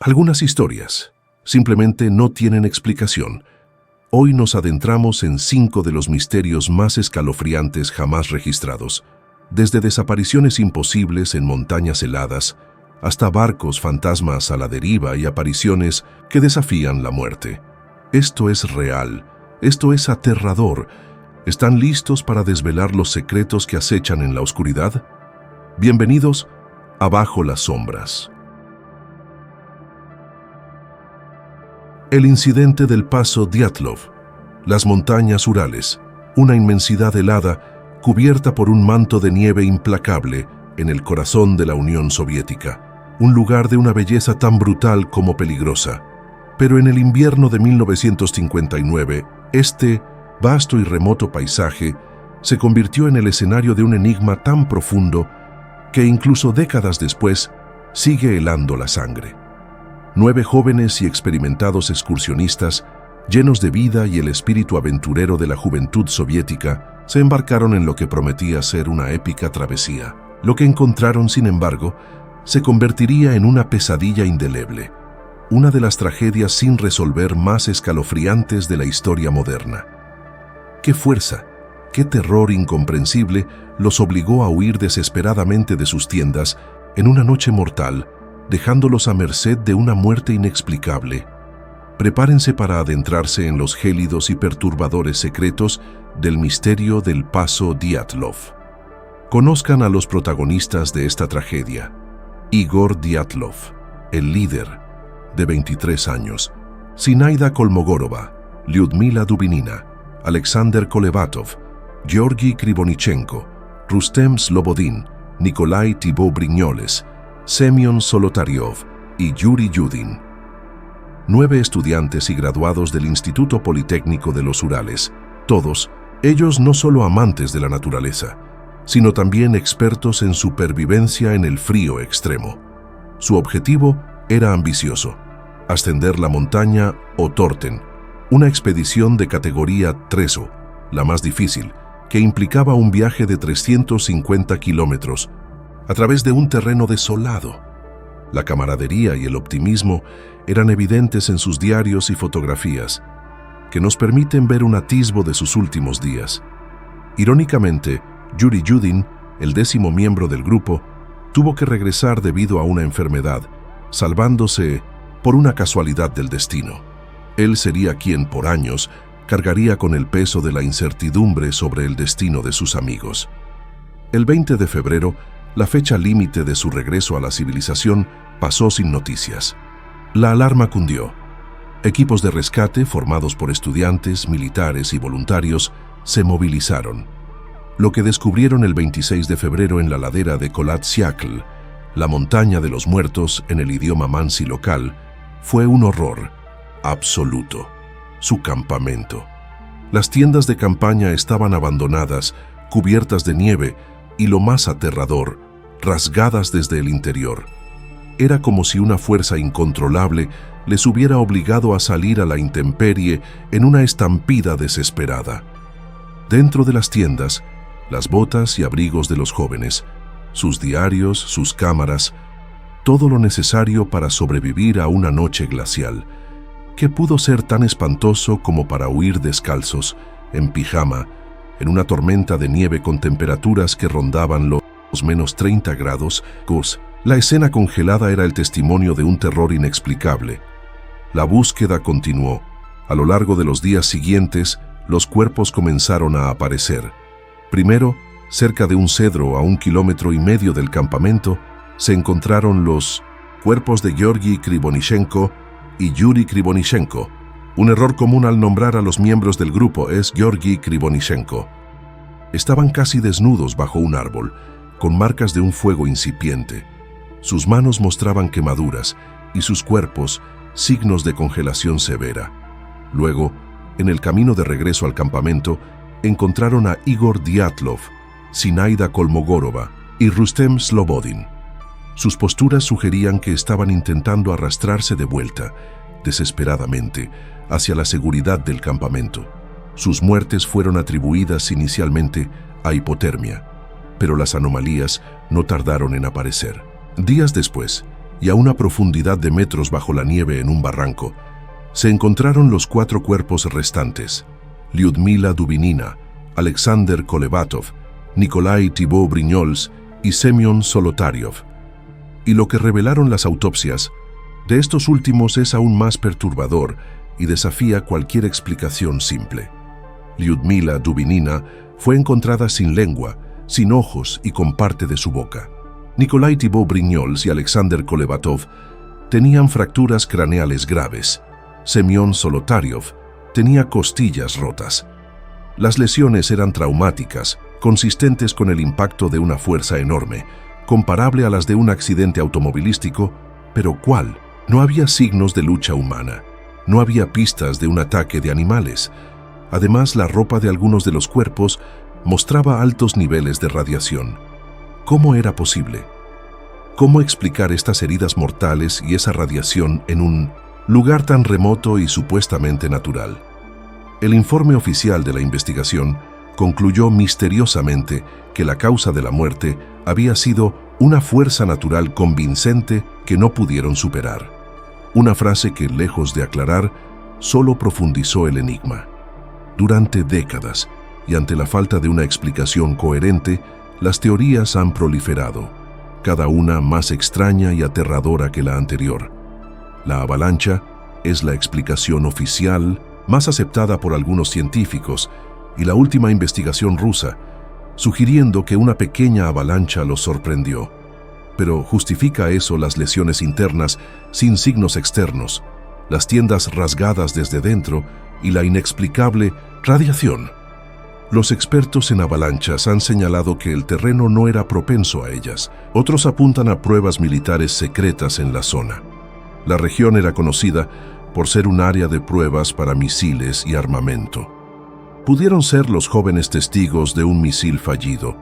Algunas historias simplemente no tienen explicación. Hoy nos adentramos en 5 de los misterios más escalofriantes jamás registrados, desde desapariciones imposibles en montañas heladas hasta barcos fantasmas a la deriva y apariciones que desafían la muerte. Esto es real, esto es aterrador. ¿Están listos para desvelar los secretos que acechan en la oscuridad? Bienvenidos a Bajo las Sombras. El incidente del paso Dyatlov, las montañas Urales, una inmensidad helada cubierta por un manto de nieve implacable en el corazón de la Unión Soviética, un lugar de una belleza tan brutal como peligrosa. Pero en el invierno de 1959, este vasto y remoto paisaje se convirtió en el escenario de un enigma tan profundo que incluso décadas después sigue helando la sangre. 9 jóvenes y experimentados excursionistas, llenos de vida y el espíritu aventurero de la juventud soviética, se embarcaron en lo que prometía ser una épica travesía. Lo que encontraron, sin embargo, se convertiría en una pesadilla indeleble, una de las tragedias sin resolver más escalofriantes de la historia moderna. ¡Qué fuerza, qué terror incomprensible los obligó a huir desesperadamente de sus tiendas en una noche mortal, dejándolos a merced de una muerte inexplicable! Prepárense para adentrarse en los gélidos y perturbadores secretos del misterio del paso Dyatlov. Conozcan a los protagonistas de esta tragedia. Igor Dyatlov, el líder, de 23 años, Zinaida Kolmogorova, Lyudmila Dubinina, Alexander Kolevatov, Georgi Krivonichenko, Rustem Slobodin, Nikolai Thibault-Brignoles, Semyon Solotaryov y Yuri Yudin. 9 estudiantes y graduados del Instituto Politécnico de los Urales, todos ellos no solo amantes de la naturaleza, sino también expertos en supervivencia en el frío extremo. Su objetivo era ambicioso: ascender la montaña Otorten, una expedición de categoría 3O, la más difícil, que implicaba un viaje de 350 kilómetros a través de un terreno desolado. La camaradería y el optimismo eran evidentes en sus diarios y fotografías, que nos permiten ver un atisbo de sus últimos días. Irónicamente, Yuri Yudin, el 10º miembro del grupo, tuvo que regresar debido a una enfermedad, salvándose por una casualidad del destino. Él sería quien, por años, cargaría con el peso de la incertidumbre sobre el destino de sus amigos. El 20 de febrero, la fecha límite de su regreso a la civilización, pasó sin noticias. La alarma cundió. Equipos de rescate, formados por estudiantes, militares y voluntarios, se movilizaron. Lo que descubrieron el 26 de febrero en la ladera de Kolat-Syakhl, la montaña de los muertos en el idioma mansi local, fue un horror absoluto. Su campamento. Las tiendas de campaña estaban abandonadas, cubiertas de nieve y, lo más aterrador, rasgadas desde el interior. Era como si una fuerza incontrolable les hubiera obligado a salir a la intemperie en una estampida desesperada. Dentro de las tiendas, las botas y abrigos de los jóvenes, sus diarios, sus cámaras, todo lo necesario para sobrevivir a una noche glacial, que pudo ser tan espantoso como para huir descalzos, en pijama, en una tormenta de nieve con temperaturas que rondaban los menos 30 grados. La escena congelada era el testimonio de un terror inexplicable. La búsqueda continuó. A lo largo de los días siguientes, los cuerpos comenzaron a aparecer. Primero, cerca de un cedro a 1,5 kilómetros del campamento, se encontraron los cuerpos de Georgi Krivonichenko y Yuri Krivonichenko. Un error común al nombrar a los miembros del grupo es Georgi Krivonichenko. Estaban casi desnudos bajo un árbol, con marcas de un fuego incipiente. Sus manos mostraban quemaduras y sus cuerpos signos de congelación severa. Luego, en el camino de regreso al campamento, encontraron a Igor Dyatlov, Zinaida Kolmogorova y Rustem Slobodin. Sus posturas sugerían que estaban intentando arrastrarse de vuelta, desesperadamente, hacia la seguridad del campamento. Sus muertes fueron atribuidas inicialmente a hipotermia, pero las anomalías no tardaron en aparecer. Días después, y a una profundidad de metros bajo la nieve en un barranco, se encontraron los 4 cuerpos restantes: Lyudmila Dubinina, Alexander Kolevatov, Nikolai Thibault-Brignoles y Semyon Solotaryov. Y lo que revelaron las autopsias de estos últimos es aún más perturbador y desafía cualquier explicación simple. Lyudmila Dubinina fue encontrada sin lengua, sin ojos y con parte de su boca. Nikolai Thibault-Brignoles y Alexander Kolevatov tenían fracturas craneales graves. Semyon Solotaryov tenía costillas rotas. Las lesiones eran traumáticas, consistentes con el impacto de una fuerza enorme, comparable a las de un accidente automovilístico, pero ¿cuál? No había signos de lucha humana, no había pistas de un ataque de animales. Además, la ropa de algunos de los cuerpos mostraba altos niveles de radiación. ¿Cómo era posible? ¿Cómo explicar estas heridas mortales y esa radiación en un lugar tan remoto y supuestamente natural? El informe oficial de la investigación concluyó misteriosamente que la causa de la muerte había sido una fuerza natural convincente que no pudieron superar. Una frase que, lejos de aclarar, solo profundizó el enigma. Durante décadas, y ante la falta de una explicación coherente, las teorías han proliferado, cada una más extraña y aterradora que la anterior. La avalancha es la explicación oficial, más aceptada por algunos científicos, y la última investigación rusa, sugiriendo que una pequeña avalancha los sorprendió. Pero ¿justifica eso las lesiones internas sin signos externos, las tiendas rasgadas desde dentro y la inexplicable radiación? Los expertos en avalanchas han señalado que el terreno no era propenso a ellas. Otros apuntan a pruebas militares secretas en la zona. La región era conocida por ser un área de pruebas para misiles y armamento. Pudieron ser los jóvenes testigos de un misil fallido,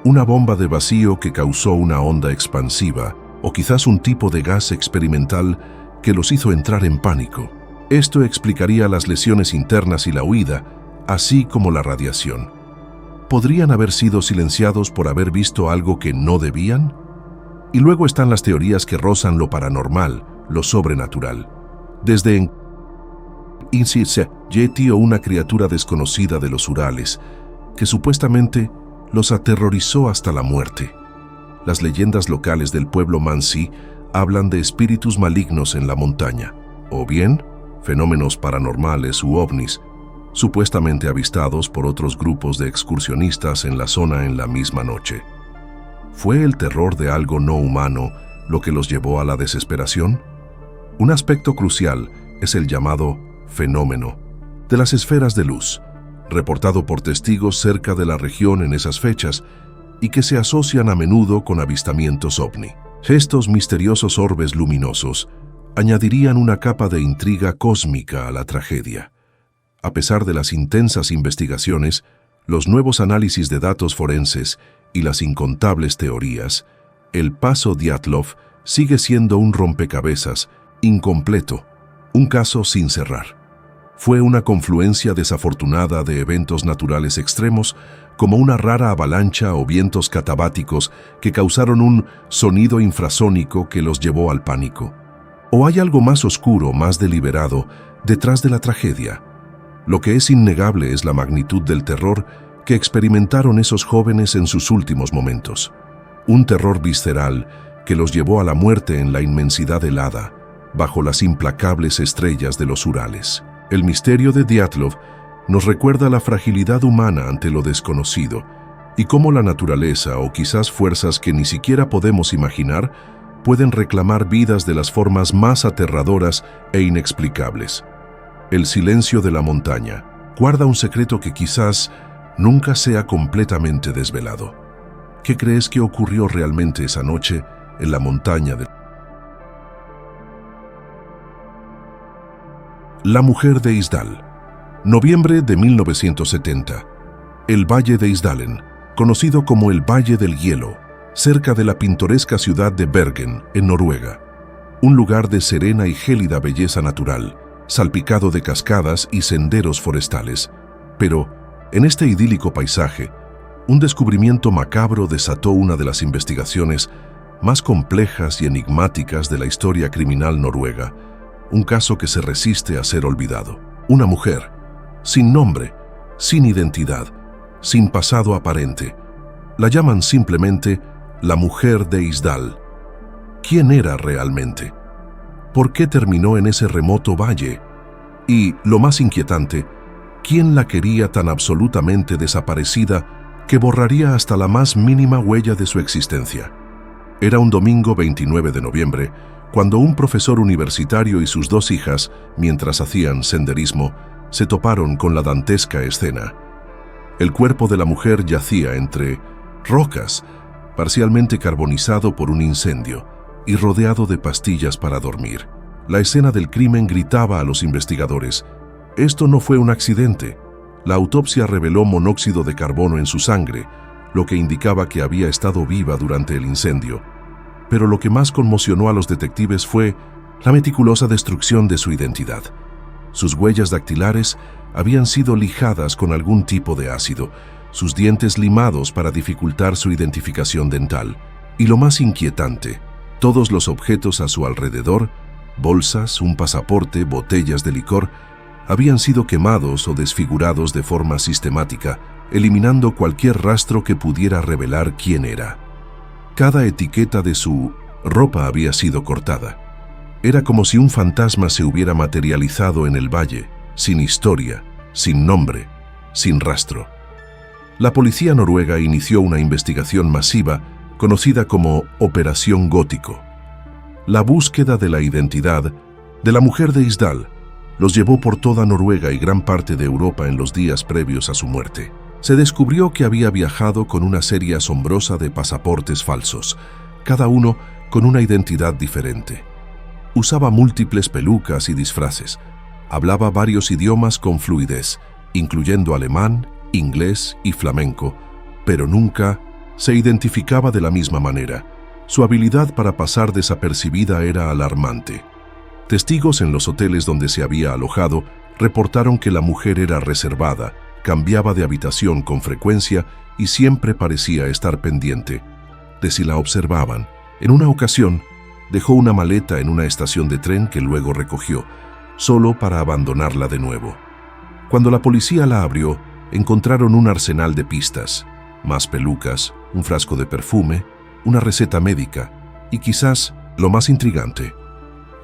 una bomba de vacío que causó una onda expansiva, o quizás un tipo de gas experimental que los hizo entrar en pánico. Esto explicaría las lesiones internas y la huida, así como la radiación. ¿Podrían haber sido silenciados por haber visto algo que no debían? Y luego están las teorías que rozan lo paranormal, lo sobrenatural. Desde Yeti o una criatura desconocida de los Urales, que supuestamente los aterrorizó hasta la muerte. Las leyendas locales del pueblo Mansi hablan de espíritus malignos en la montaña, o bien fenómenos paranormales u ovnis, supuestamente avistados por otros grupos de excursionistas en la zona en la misma noche. ¿Fue el terror de algo no humano lo que los llevó a la desesperación? Un aspecto crucial es el llamado fenómeno de las esferas de luz, reportado por testigos cerca de la región en esas fechas y que se asocian a menudo con avistamientos ovni. Estos misteriosos orbes luminosos añadirían una capa de intriga cósmica a la tragedia. A pesar de las intensas investigaciones, los nuevos análisis de datos forenses y las incontables teorías, el paso Dyatlov sigue siendo un rompecabezas incompleto, un caso sin cerrar. Fue una confluencia desafortunada de eventos naturales extremos, como una rara avalancha o vientos catabáticos que causaron un sonido infrasónico que los llevó al pánico. ¿O hay algo más oscuro, más deliberado, detrás de la tragedia? Lo que es innegable es la magnitud del terror que experimentaron esos jóvenes en sus últimos momentos. Un terror visceral que los llevó a la muerte en la inmensidad helada, bajo las implacables estrellas de los Urales. El misterio de Dyatlov nos recuerda la fragilidad humana ante lo desconocido y cómo la naturaleza o quizás fuerzas que ni siquiera podemos imaginar pueden reclamar vidas de las formas más aterradoras e inexplicables. El silencio de la montaña guarda un secreto que quizás nunca sea completamente desvelado. ¿Qué crees que ocurrió realmente esa noche en la montaña de La mujer de Isdal? Noviembre de 1970. El Valle de Isdalen, conocido como el Valle del Hielo, cerca de la pintoresca ciudad de Bergen, en Noruega. Un lugar de serena y gélida belleza natural, salpicado de cascadas y senderos forestales. Pero, en este idílico paisaje, un descubrimiento macabro desató una de las investigaciones más complejas y enigmáticas de la historia criminal noruega, un caso que se resiste a ser olvidado. Una mujer, sin nombre, sin identidad, sin pasado aparente. La llaman simplemente la mujer de Isdal. ¿Quién era realmente? ¿Por qué terminó en ese remoto valle? Y, lo más inquietante, ¿quién la quería tan absolutamente desaparecida que borraría hasta la más mínima huella de su existencia? Era un domingo 29 de noviembre, cuando un profesor universitario y sus 2 hijas, mientras hacían senderismo, se toparon con la dantesca escena. El cuerpo de la mujer yacía entre rocas, parcialmente carbonizado por un incendio y rodeado de pastillas para dormir. La escena del crimen gritaba a los investigadores: esto no fue un accidente. La autopsia reveló monóxido de carbono en su sangre, lo que indicaba que había estado viva durante el incendio. Pero lo que más conmocionó a los detectives fue la meticulosa destrucción de su identidad. Sus huellas dactilares habían sido lijadas con algún tipo de ácido, sus dientes limados para dificultar su identificación dental. Y lo más inquietante, todos los objetos a su alrededor, bolsas, un pasaporte, botellas de licor, habían sido quemados o desfigurados de forma sistemática, eliminando cualquier rastro que pudiera revelar quién era. Cada etiqueta de su ropa había sido cortada. Era como si un fantasma se hubiera materializado en el valle, sin historia, sin nombre, sin rastro. La policía noruega inició una investigación masiva conocida como Operación Gótico. La búsqueda de la identidad de la mujer de Isdal los llevó por toda Noruega y gran parte de Europa en los días previos a su muerte. Se descubrió que había viajado con una serie asombrosa de pasaportes falsos, cada uno con una identidad diferente. Usaba múltiples pelucas y disfraces. Hablaba varios idiomas con fluidez, incluyendo alemán, inglés y flamenco, pero nunca se identificaba de la misma manera. Su habilidad para pasar desapercibida era alarmante. Testigos en los hoteles donde se había alojado reportaron que la mujer era reservada, cambiaba de habitación con frecuencia y siempre parecía estar pendiente de si la observaban. En una ocasión, dejó una maleta en una estación de tren que luego recogió, solo para abandonarla de nuevo. Cuando la policía la abrió, encontraron un arsenal de pistas, más pelucas, un frasco de perfume, una receta médica y quizás lo más intrigante,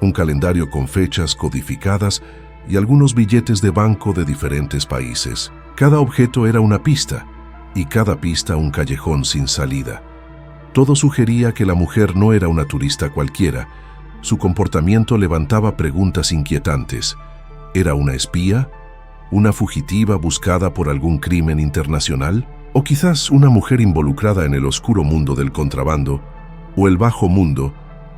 un calendario con fechas codificadas y algunos billetes de banco de diferentes países. Cada objeto era una pista y cada pista un callejón sin salida. Todo sugería que la mujer no era una turista cualquiera. Su comportamiento levantaba preguntas inquietantes. ¿Era una espía? ¿Una fugitiva buscada por algún crimen internacional? ¿O quizás una mujer involucrada en el oscuro mundo del contrabando o el bajo mundo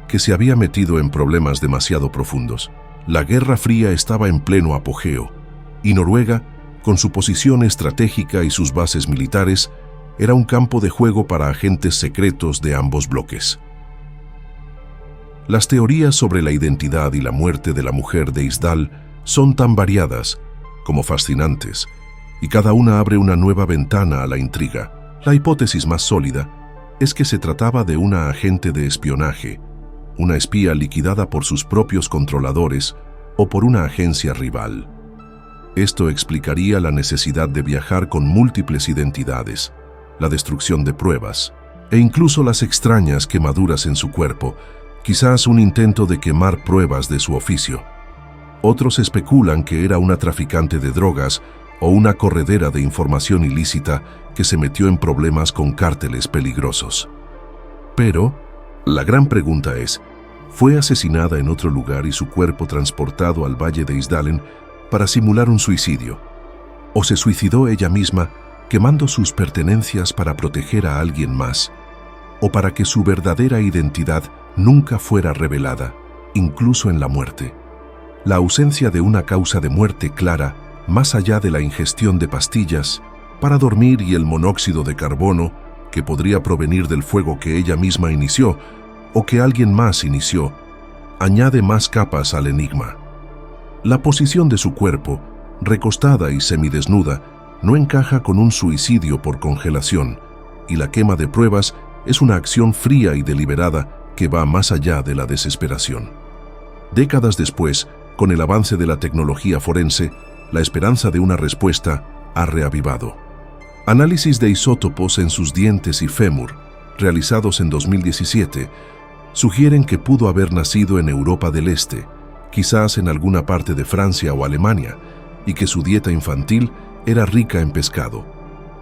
que se había metido en problemas demasiado profundos? La Guerra Fría estaba en pleno apogeo y Noruega, con su posición estratégica y sus bases militares, era un campo de juego para agentes secretos de ambos bloques. Las teorías sobre la identidad y la muerte de la mujer de Isdal son tan variadas como fascinantes, y cada una abre una nueva ventana a la intriga. La hipótesis más sólida es que se trataba de una agente de espionaje, una espía liquidada por sus propios controladores o por una agencia rival. Esto explicaría la necesidad de viajar con múltiples identidades, la destrucción de pruebas e incluso las extrañas quemaduras en su cuerpo, quizás un intento de quemar pruebas de su oficio. Otros especulan que era una traficante de drogas o una corredera de información ilícita que se metió en problemas con cárteles peligrosos. Pero la gran pregunta es, ¿fue asesinada en otro lugar y su cuerpo transportado al valle de Isdalen para simular un suicidio? ¿O se suicidó ella misma quemando sus pertenencias para proteger a alguien más? ¿O para que su verdadera identidad nunca fuera revelada, incluso en la muerte? La ausencia de una causa de muerte clara, más allá de la ingestión de pastillas para dormir y el monóxido de carbono, que podría provenir del fuego que ella misma inició o que alguien más inició, añade más capas al enigma. La posición de su cuerpo, recostada y semidesnuda, no encaja con un suicidio por congelación, y la quema de pruebas es una acción fría y deliberada que va más allá de la desesperación. Décadas después, con el avance de la tecnología forense, la esperanza de una respuesta ha reavivado. Análisis de isótopos en sus dientes y fémur, realizados en 2017, sugieren que pudo haber nacido en Europa del Este, quizás en alguna parte de Francia o Alemania, y que su dieta infantil era rica en pescado.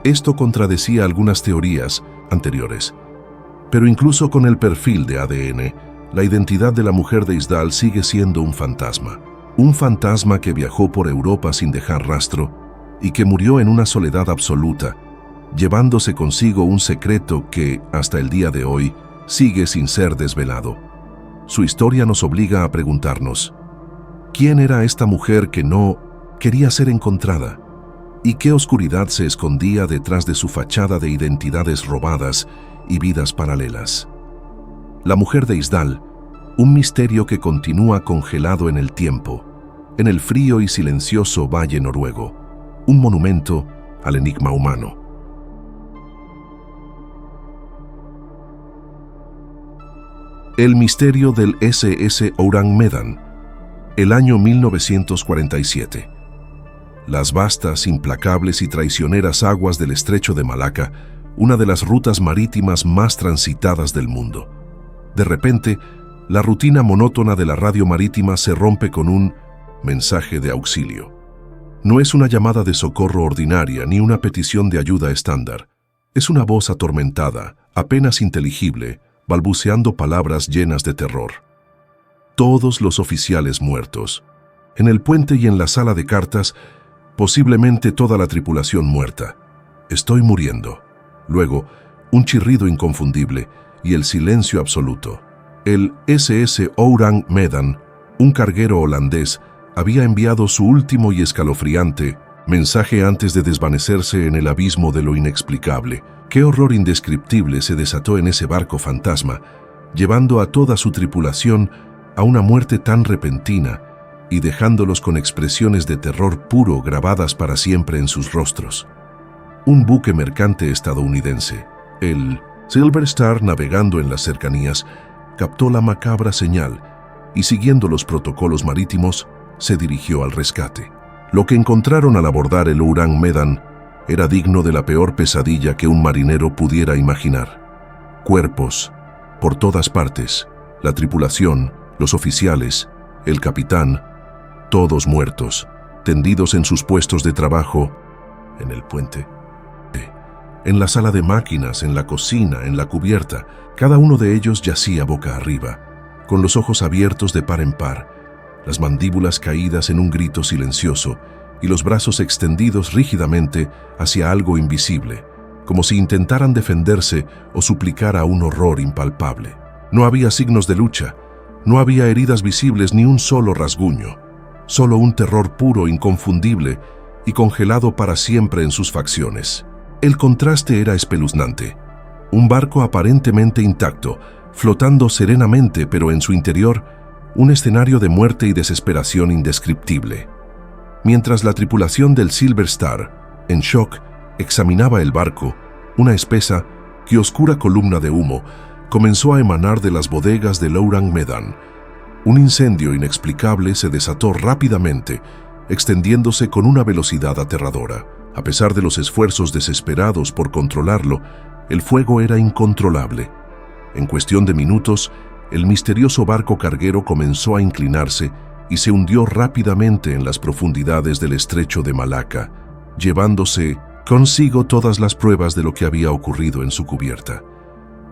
Esto contradecía algunas teorías anteriores. Pero incluso con el perfil de ADN, la identidad de la mujer de Isdal sigue siendo un fantasma que viajó por Europa sin dejar rastro y que murió en una soledad absoluta, llevándose consigo un secreto que, hasta el día de hoy, sigue sin ser desvelado. Su historia nos obliga a preguntarnos, ¿quién era esta mujer que no quería ser encontrada? ¿Y qué oscuridad se escondía detrás de su fachada de identidades robadas y vidas paralelas? La mujer de Isdal, un misterio que continúa congelado en el tiempo, en el frío y silencioso valle noruego, un monumento al enigma humano. El misterio del SS Orang Medan, el año 1947. Las vastas, implacables y traicioneras aguas del estrecho de Malaca, una de las rutas marítimas más transitadas del mundo. De repente, la rutina monótona de la radio marítima se rompe con un mensaje de auxilio. No es una llamada de socorro ordinaria ni una petición de ayuda estándar. Es una voz atormentada, apenas inteligible, balbuceando palabras llenas de terror. Todos los oficiales muertos. En el puente y en la sala de cartas, posiblemente toda la tripulación muerta. Estoy muriendo. Luego, un chirrido inconfundible y el silencio absoluto. El SS Orang Medan, un carguero holandés, había enviado su último y escalofriante mensaje antes de desvanecerse en el abismo de lo inexplicable. Qué horror indescriptible se desató en ese barco fantasma, llevando a toda su tripulación a una muerte tan repentina y dejándolos con expresiones de terror puro grabadas para siempre en sus rostros. Un buque mercante estadounidense, el Silver Star, navegando en las cercanías, captó la macabra señal y, siguiendo los protocolos marítimos, se dirigió al rescate. Lo que encontraron al abordar el Orang Medan era digno de la peor pesadilla que un marinero pudiera imaginar. Cuerpos por todas partes, la tripulación, los oficiales, el capitán, todos muertos, tendidos en sus puestos de trabajo, en el puente, en la sala de máquinas, en la cocina, en la cubierta. Cada uno de ellos yacía boca arriba, con los ojos abiertos de par en par, las mandíbulas caídas en un grito silencioso y los brazos extendidos rígidamente hacia algo invisible, como si intentaran defenderse o suplicar a un horror impalpable. No había signos de lucha, no había heridas visibles ni un solo rasguño, solo un terror puro, inconfundible y congelado para siempre en sus facciones. El contraste era espeluznante. Un barco aparentemente intacto, flotando serenamente, pero en su interior, un escenario de muerte y desesperación indescriptible. Mientras la tripulación del Silver Star, en shock, examinaba el barco, una espesa y oscura columna de humo comenzó a emanar de las bodegas del Orang Medan. Un incendio inexplicable se desató rápidamente, extendiéndose con una velocidad aterradora. A pesar de los esfuerzos desesperados por controlarlo, el fuego era incontrolable. En cuestión de minutos, el misterioso barco carguero comenzó a inclinarse y se hundió rápidamente en las profundidades del estrecho de Malaca, llevándose consigo todas las pruebas de lo que había ocurrido en su cubierta.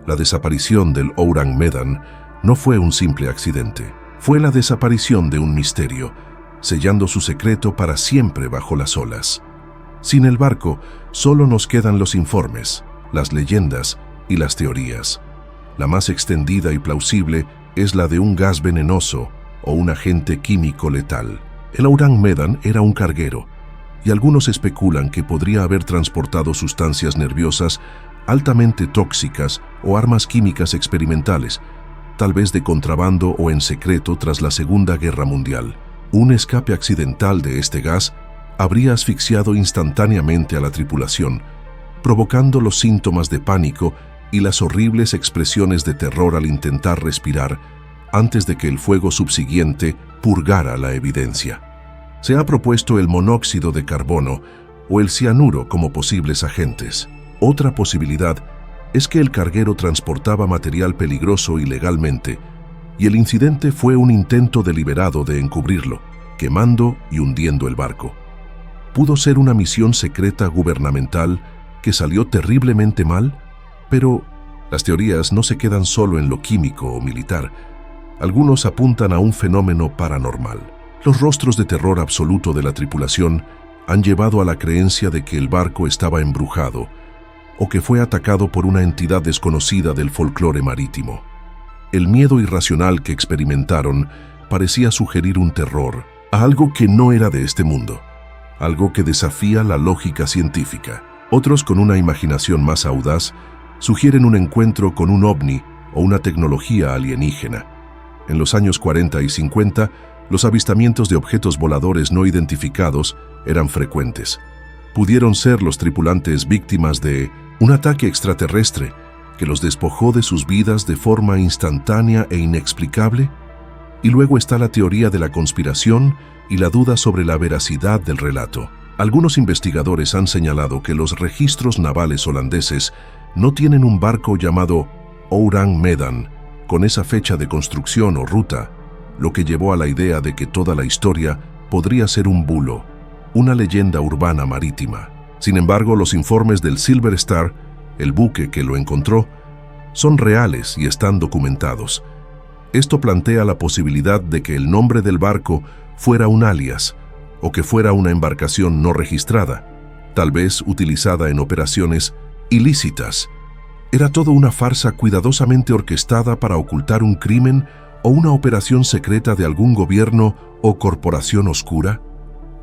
La desaparición del Orang Medan no fue un simple accidente, fue la desaparición de un misterio, sellando su secreto para siempre bajo las olas. Sin el barco, solo nos quedan los informes, las leyendas y las teorías. La más extendida y plausible es la de un gas venenoso o un agente químico letal. El Orang Medan era un carguero, y algunos especulan que podría haber transportado sustancias nerviosas altamente tóxicas o armas químicas experimentales, tal vez de contrabando o en secreto tras la Segunda Guerra Mundial. Un escape accidental de este gas habría asfixiado instantáneamente a la tripulación, provocando los síntomas de pánico y las horribles expresiones de terror al intentar respirar antes de que el fuego subsiguiente purgara la evidencia. Se ha propuesto el monóxido de carbono o el cianuro como posibles agentes. Otra posibilidad es que el carguero transportaba material peligroso ilegalmente y el incidente fue un intento deliberado de encubrirlo, quemando y hundiendo el barco. Pudo ser una misión secreta gubernamental que salió terriblemente mal, pero las teorías no se quedan solo en lo químico o militar. Algunos apuntan a un fenómeno paranormal. Los rostros de terror absoluto de la tripulación han llevado a la creencia de que el barco estaba embrujado o que fue atacado por una entidad desconocida del folclore marítimo. El miedo irracional que experimentaron parecía sugerir un terror a algo que no era de este mundo, algo que desafía la lógica científica. Otros, con una imaginación más audaz, sugieren un encuentro con un ovni o una tecnología alienígena. En los años 40 y 50, los avistamientos de objetos voladores no identificados eran frecuentes. Pudieron ser los tripulantes víctimas de un ataque extraterrestre que los despojó de sus vidas de forma instantánea e inexplicable. Y luego está la teoría de la conspiración y la duda sobre la veracidad del relato. Algunos investigadores han señalado que los registros navales holandeses no tienen un barco llamado Orang Medan con esa fecha de construcción o ruta, lo que llevó a la idea de que toda la historia podría ser un bulo, una leyenda urbana marítima. Sin embargo, los informes del Silver Star, el buque que lo encontró, son reales y están documentados. Esto plantea la posibilidad de que el nombre del barco fuera un alias o que fuera una embarcación no registrada, tal vez utilizada en operaciones ilícitas. Era todo una farsa cuidadosamente orquestada para ocultar un crimen o una operación secreta de algún gobierno o corporación oscura.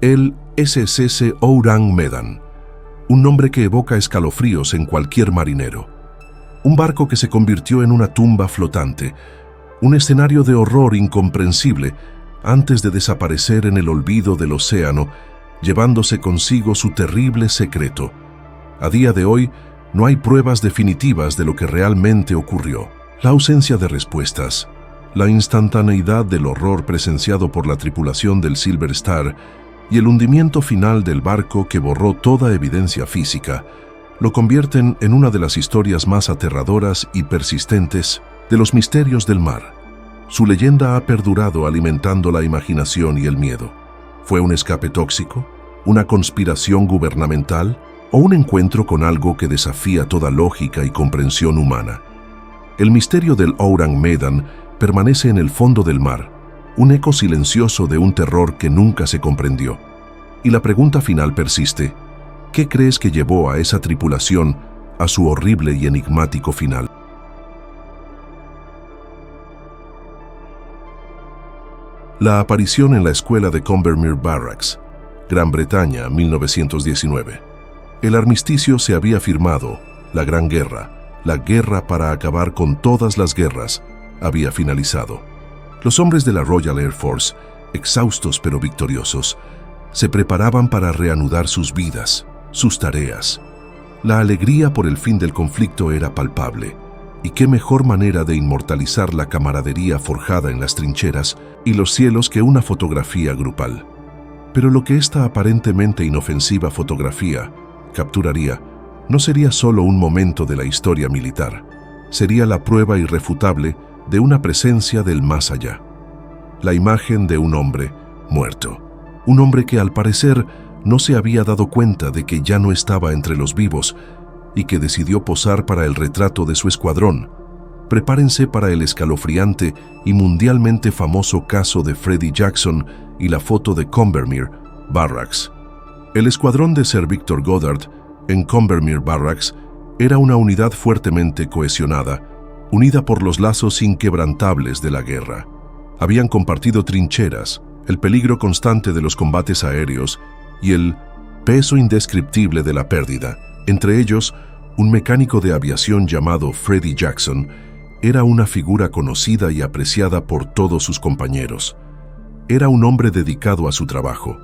El SSS Orang Medan, un nombre que evoca escalofríos en cualquier marinero. Un barco que se convirtió en una tumba flotante, un escenario de horror incomprensible antes de desaparecer en el olvido del océano, llevándose consigo su terrible secreto. A día de hoy, no hay pruebas definitivas de lo que realmente ocurrió. La ausencia de respuestas, la instantaneidad del horror presenciado por la tripulación del Silver Star y el hundimiento final del barco que borró toda evidencia física, lo convierten en una de las historias más aterradoras y persistentes de los misterios del mar. Su leyenda ha perdurado alimentando la imaginación y el miedo. ¿Fue un escape tóxico? ¿Una conspiración gubernamental? ¿O un encuentro con algo que desafía toda lógica y comprensión humana? El misterio del Orang Medan permanece en el fondo del mar, un eco silencioso de un terror que nunca se comprendió. Y la pregunta final persiste: ¿qué crees que llevó a esa tripulación a su horrible y enigmático final? La aparición en la escuela de Combermere Barracks, Gran Bretaña, 1919. El armisticio se había firmado, la Gran Guerra, la guerra para acabar con todas las guerras, había finalizado. Los hombres de la Royal Air Force, exhaustos pero victoriosos, se preparaban para reanudar sus vidas, sus tareas. La alegría por el fin del conflicto era palpable, y qué mejor manera de inmortalizar la camaradería forjada en las trincheras y los cielos que una fotografía grupal. Pero lo que esta aparentemente inofensiva fotografía capturaría no sería solo un momento de la historia militar, sería la prueba irrefutable de una presencia del más allá. La imagen de un hombre muerto, un hombre que al parecer no se había dado cuenta de que ya no estaba entre los vivos y que decidió posar para el retrato de su escuadrón. Prepárense para el escalofriante y mundialmente famoso caso de Freddie Jackson y la foto de Combermere Barracks. El escuadrón de Sir Victor Goddard en Combermere Barracks era una unidad fuertemente cohesionada, unida por los lazos inquebrantables de la guerra. Habían compartido trincheras, el peligro constante de los combates aéreos y el peso indescriptible de la pérdida. Entre ellos, un mecánico de aviación llamado Freddie Jackson era una figura conocida y apreciada por todos sus compañeros. Era un hombre dedicado a su trabajo,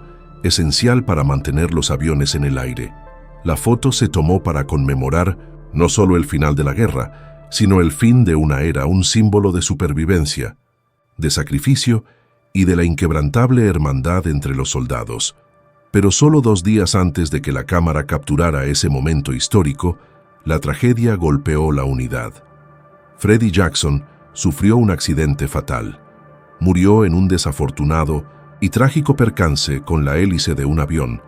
esencial para mantener los aviones en el aire. La foto se tomó para conmemorar no solo el final de la guerra, sino el fin de una era, un símbolo de supervivencia, de sacrificio y de la inquebrantable hermandad entre los soldados. Pero solo 2 días antes de que la cámara capturara ese momento histórico, la tragedia golpeó la unidad. Freddie Jackson sufrió un accidente fatal. Murió en un desafortunado y trágico percance con la hélice de un avión,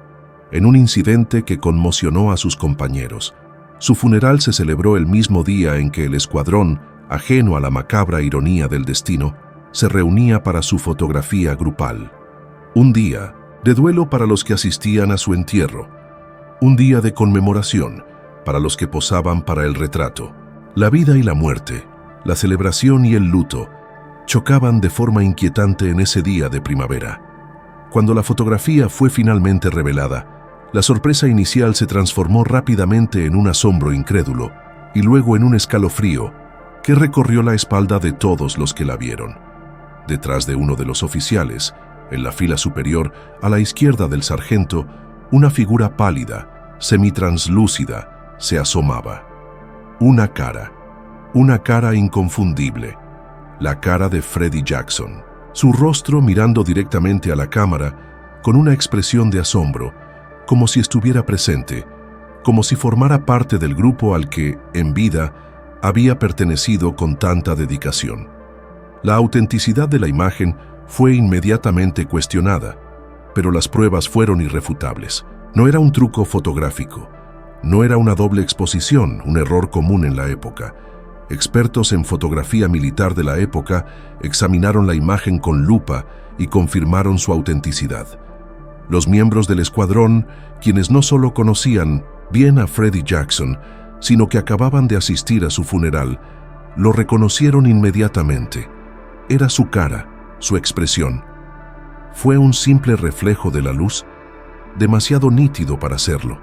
en un incidente que conmocionó a sus compañeros. Su funeral se celebró el mismo día en que el escuadrón, ajeno a la macabra ironía del destino, se reunía para su fotografía grupal. Un día de duelo para los que asistían a su entierro. Un día de conmemoración para los que posaban para el retrato. La vida y la muerte, la celebración y el luto, chocaban de forma inquietante en ese día de primavera. Cuando la fotografía fue finalmente revelada, la sorpresa inicial se transformó rápidamente en un asombro incrédulo y luego en un escalofrío que recorrió la espalda de todos los que la vieron. Detrás de uno de los oficiales, en la fila superior, a la izquierda del sargento, una figura pálida, semitranslúcida, se asomaba. Una cara inconfundible, la cara de Freddie Jackson. Su rostro mirando directamente a la cámara, con una expresión de asombro, como si estuviera presente, como si formara parte del grupo al que, en vida, había pertenecido con tanta dedicación. La autenticidad de la imagen fue inmediatamente cuestionada, pero las pruebas fueron irrefutables. No era un truco fotográfico, no era una doble exposición, un error común en la época. Expertos en fotografía militar de la época examinaron la imagen con lupa y confirmaron su autenticidad. Los miembros del escuadrón, quienes no solo conocían bien a Freddie Jackson, sino que acababan de asistir a su funeral, lo reconocieron inmediatamente. Era su cara, su expresión. ¿Fue un simple reflejo de la luz? Demasiado nítido para serlo.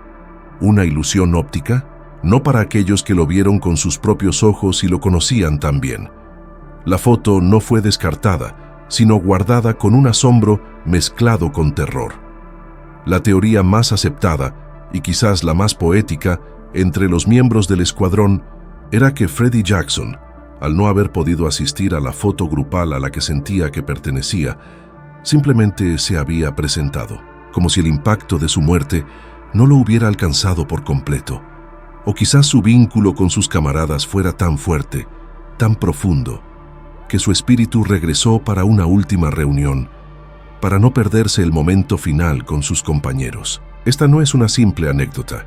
¿Una ilusión óptica? No para aquellos que lo vieron con sus propios ojos y lo conocían tan bien. La foto no fue descartada, sino guardada con un asombro mezclado con terror. La teoría más aceptada, y quizás la más poética, entre los miembros del escuadrón, era que Freddie Jackson, al no haber podido asistir a la foto grupal a la que sentía que pertenecía, simplemente se había presentado, como si el impacto de su muerte no lo hubiera alcanzado por completo. O quizás su vínculo con sus camaradas fuera tan fuerte, tan profundo, que su espíritu regresó para una última reunión, para no perderse el momento final con sus compañeros. Esta no es una simple anécdota.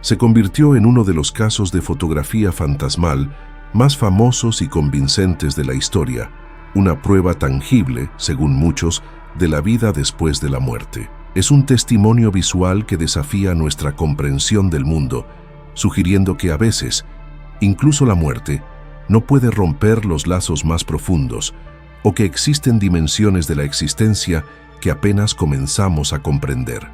Se convirtió en uno de los casos de fotografía fantasmal más famosos y convincentes de la historia, una prueba tangible, según muchos, de la vida después de la muerte. Es un testimonio visual que desafía nuestra comprensión del mundo, sugiriendo que a veces, incluso la muerte, no puede romper los lazos más profundos, o que existen dimensiones de la existencia que apenas comenzamos a comprender.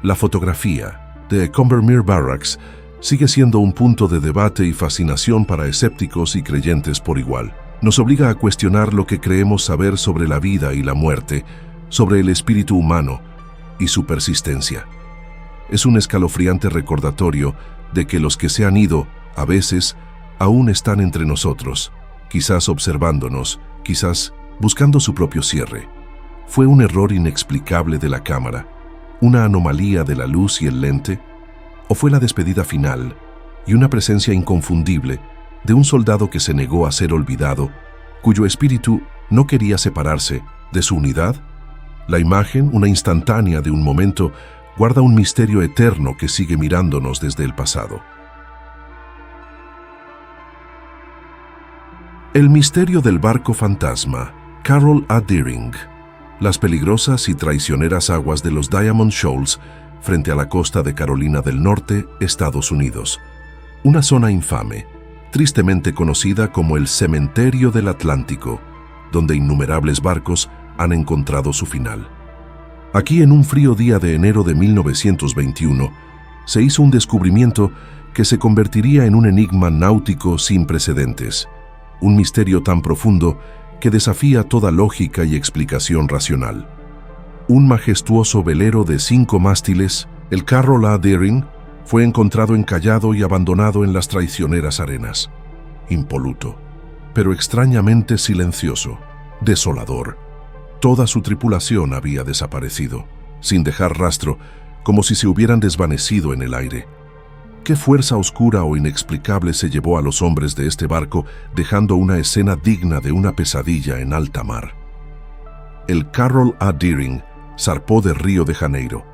La fotografía de Combermere Barracks sigue siendo un punto de debate y fascinación para escépticos y creyentes por igual. Nos obliga a cuestionar lo que creemos saber sobre la vida y la muerte, sobre el espíritu humano y su persistencia. Es un escalofriante recordatorio de que los que se han ido, a veces, aún están entre nosotros, quizás observándonos, quizás buscando su propio cierre. ¿Fue un error inexplicable de la cámara, una anomalía de la luz y el lente? ¿O fue la despedida final y una presencia inconfundible de un soldado que se negó a ser olvidado, cuyo espíritu no quería separarse de su unidad? La imagen, una instantánea de un momento, guarda un misterio eterno que sigue mirándonos desde el pasado. El misterio del barco fantasma, Carroll A. Deering. Las peligrosas y traicioneras aguas de los Diamond Shoals frente a la costa de Carolina del Norte, Estados Unidos. Una zona infame, tristemente conocida como el Cementerio del Atlántico, donde innumerables barcos han encontrado su final. Aquí, en un frío día de enero de 1921, se hizo un descubrimiento que se convertiría en un enigma náutico sin precedentes, un misterio tan profundo que desafía toda lógica y explicación racional. Un majestuoso velero de 5 mástiles, el Carroll A. Deering, Fue encontrado encallado y abandonado en las traicioneras arenas. Impoluto, pero extrañamente silencioso, desolador. Toda su tripulación había desaparecido, sin dejar rastro, como si se hubieran desvanecido en el aire. ¿Qué fuerza oscura o inexplicable se llevó a los hombres de este barco, dejando una escena digna de una pesadilla en alta mar? El Carroll A. Deering zarpó de Río de Janeiro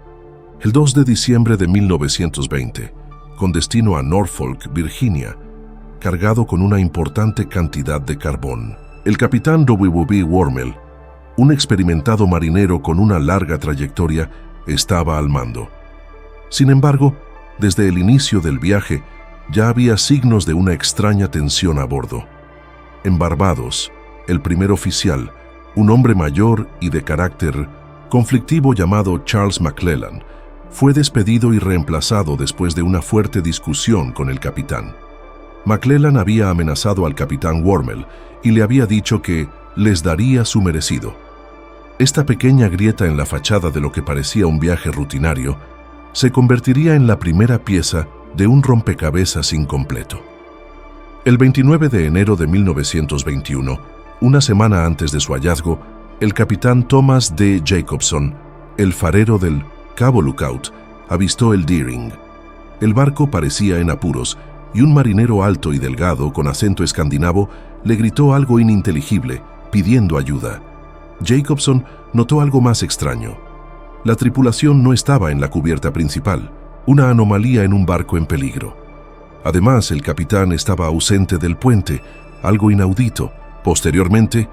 el 2 de diciembre de 1920, con destino a Norfolk, Virginia, cargado con una importante cantidad de carbón. El capitán W.B. Wormel, un experimentado marinero con una larga trayectoria, estaba al mando. Sin embargo, desde el inicio del viaje, ya había signos de una extraña tensión a bordo. En Barbados, el primer oficial, un hombre mayor y de carácter conflictivo llamado Charles McClellan, fue despedido y reemplazado después de una fuerte discusión con el capitán. McClellan había amenazado al capitán Wormel y le había dicho que les daría su merecido. Esta pequeña grieta en la fachada de lo que parecía un viaje rutinario se convertiría en la primera pieza de un rompecabezas incompleto. El 29 de enero de 1921, una semana antes de su hallazgo, el capitán Thomas D. Jacobson, el farero del Cabo Lookout, avistó el Deering. El barco parecía en apuros y un marinero alto y delgado con acento escandinavo le gritó algo ininteligible, pidiendo ayuda. Jacobson notó algo más extraño. La tripulación no estaba en la cubierta principal, una anomalía en un barco en peligro. Además, el capitán estaba ausente del puente, algo inaudito. Posteriormente,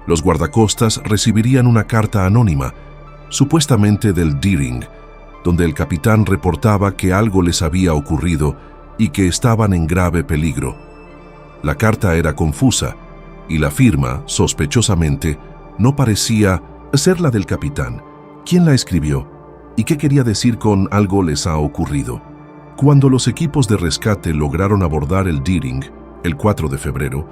los guardacostas recibirían una carta anónima, supuestamente del Deering, donde el capitán reportaba que algo les había ocurrido y que estaban en grave peligro. La carta era confusa y la firma, sospechosamente, no parecía ser la del capitán. ¿Quién la escribió? ¿Y qué quería decir con algo les ha ocurrido? Cuando los equipos de rescate lograron abordar el Deering, el 4 de febrero,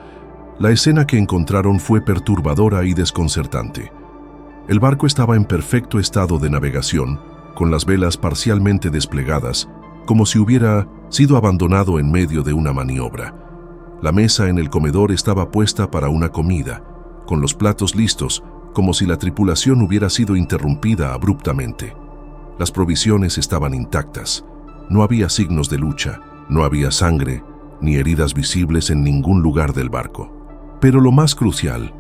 la escena que encontraron fue perturbadora y desconcertante. El barco estaba en perfecto estado de navegación, con las velas parcialmente desplegadas, como si hubiera sido abandonado en medio de una maniobra. La mesa en el comedor estaba puesta para una comida, con los platos listos, como si la tripulación hubiera sido interrumpida abruptamente. Las provisiones estaban intactas. No había signos de lucha, no había sangre, ni heridas visibles en ningún lugar del barco. Pero lo más crucial,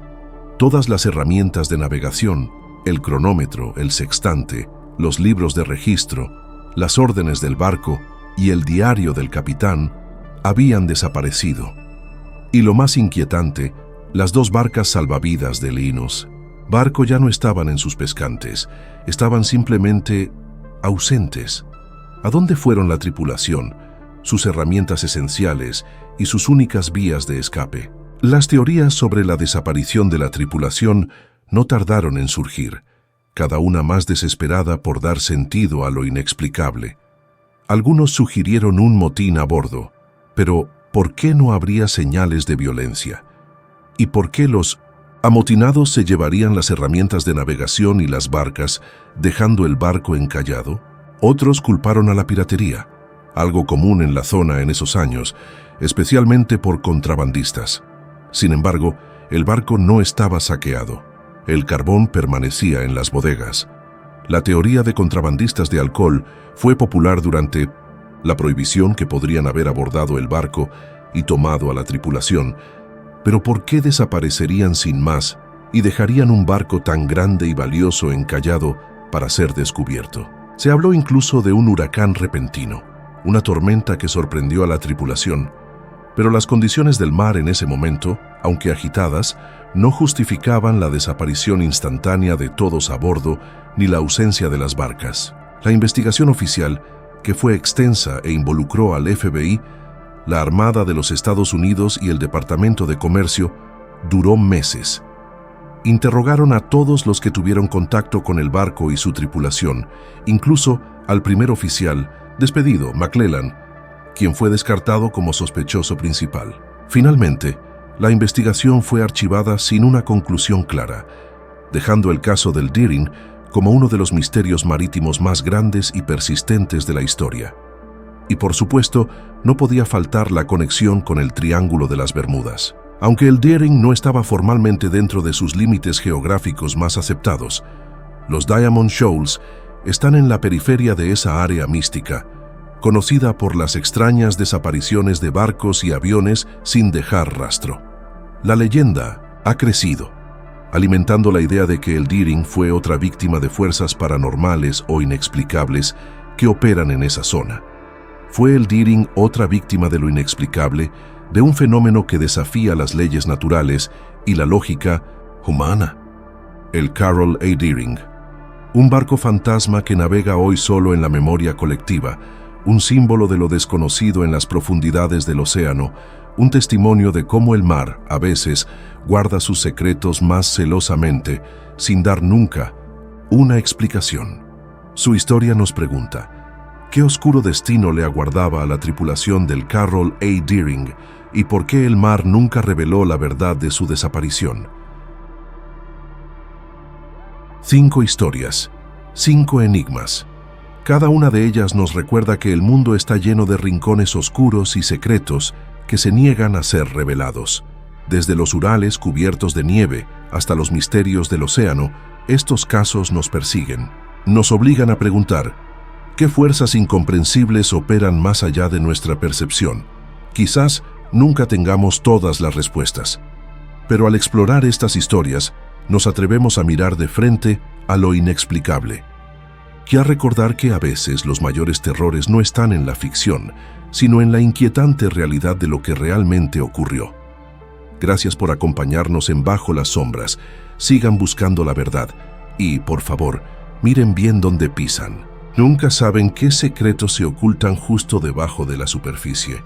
todas las herramientas de navegación, el cronómetro, el sextante, los libros de registro, las órdenes del barco y el diario del capitán habían desaparecido. Y lo más inquietante, las dos barcas salvavidas de Linus barco ya no estaban en sus pescantes, estaban simplemente ausentes. ¿A dónde fueron la tripulación, sus herramientas esenciales y sus únicas vías de escape? Las teorías sobre la desaparición de la tripulación no tardaron en surgir, cada una más desesperada por dar sentido a lo inexplicable. Algunos sugirieron un motín a bordo, pero ¿por qué no habría señales de violencia? ¿Y por qué los amotinados se llevarían las herramientas de navegación y las barcas, dejando el barco encallado? Otros culparon a la piratería, algo común en la zona en esos años, especialmente por contrabandistas. Sin embargo, el barco no estaba saqueado. El carbón permanecía en las bodegas. La teoría de contrabandistas de alcohol fue popular durante la prohibición que podrían haber abordado el barco y tomado a la tripulación. Pero ¿por qué desaparecerían sin más y dejarían un barco tan grande y valioso encallado para ser descubierto? Se habló incluso de un huracán repentino, una tormenta que sorprendió a la tripulación. Pero las condiciones del mar en ese momento, aunque agitadas, no justificaban la desaparición instantánea de todos a bordo ni la ausencia de las barcas. La investigación oficial, que fue extensa e involucró al FBI, la Armada de los Estados Unidos y el Departamento de Comercio, duró meses. Interrogaron a todos los que tuvieron contacto con el barco y su tripulación, incluso al primer oficial, despedido, McClellan, quien fue descartado como sospechoso principal. Finalmente, la investigación fue archivada sin una conclusión clara, dejando el caso del Deering como uno de los misterios marítimos más grandes y persistentes de la historia. Y por supuesto, no podía faltar la conexión con el Triángulo de las Bermudas. Aunque el Deering no estaba formalmente dentro de sus límites geográficos más aceptados, los Diamond Shoals están en la periferia de esa área mística, conocida por las extrañas desapariciones de barcos y aviones sin dejar rastro. La leyenda ha crecido, alimentando la idea de que el Deering fue otra víctima de fuerzas paranormales o inexplicables que operan en esa zona. ¿Fue el Deering otra víctima de lo inexplicable, de un fenómeno que desafía las leyes naturales y la lógica humana? El Carroll A. Deering, un barco fantasma que navega hoy solo en la memoria colectiva, un símbolo de lo desconocido en las profundidades del océano, un testimonio de cómo el mar, a veces, guarda sus secretos más celosamente, sin dar nunca una explicación. Su historia nos pregunta, ¿qué oscuro destino le aguardaba a la tripulación del Carroll A. Deering y por qué el mar nunca reveló la verdad de su desaparición? 5 historias, 5 enigmas. Cada una de ellas nos recuerda que el mundo está lleno de rincones oscuros y secretos que se niegan a ser revelados. Desde los Urales cubiertos de nieve hasta los misterios del océano, estos casos nos persiguen. Nos obligan a preguntar, ¿qué fuerzas incomprensibles operan más allá de nuestra percepción? Quizás nunca tengamos todas las respuestas, pero al explorar estas historias, nos atrevemos a mirar de frente a lo inexplicable y a recordar que a veces los mayores terrores no están en la ficción, sino en la inquietante realidad de lo que realmente ocurrió. Gracias por acompañarnos en Bajo las Sombras. Sigan buscando la verdad y, por favor, miren bien dónde pisan. Nunca saben qué secretos se ocultan justo debajo de la superficie.